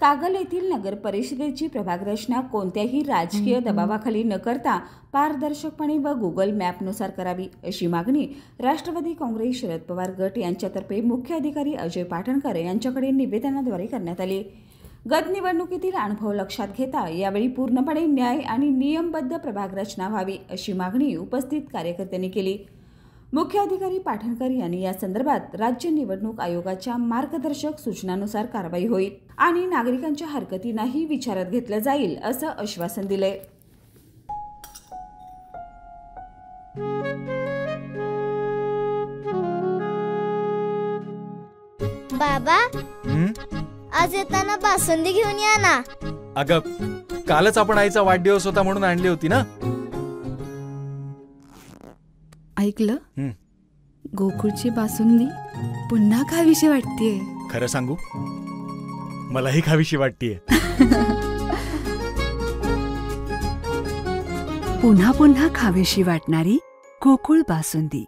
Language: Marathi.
कागल येथील नगर परिषदेची प्रभाग रचना कोणत्याही राजकीय दबावाखाली न करता पारदर्शकपणे व गुगल मॅपनुसार करावी अशी मागणी राष्ट्रवादी काँग्रेस शरद पवार गट यांच्यातर्फे मुख्य अधिकारी अजय पाटणकर यांच्याकडे निवेदनाद्वारे करण्यात आली। गत निवडणुकीतील अनुभव लक्षात घेता यावेळी पूर्णपणे न्याय आणि नियमबद्ध प्रभाग रचना व्हावी अशी मागणी उपस्थित कार्यकर्त्यांनी केली। मुख्य अधिकारी पाटणकर यांनी या संदर्भात राज्य निवडणूक आयोगाच्या मार्गदर्शक सूचनानुसार कारवाई होईल आणि नागरिकांच्या हरकतींनाही विचारात घेतलं जाईल असं आश्वासन दिले। बाबा, आज येताना बासुंदी घेऊन या ना। अगं, कालच आपण आईचा वाढदिवस होता म्हणून आणली होती ना। ऐकलं, गोकुळची बासुंदी पुन्हा खावीशी वाटतेय। खरं सांगू, मलाही खावीशी वाटतेय। पुन्हा पुन्हा खावीशी वाटणारी गोकुळ बासुंदी।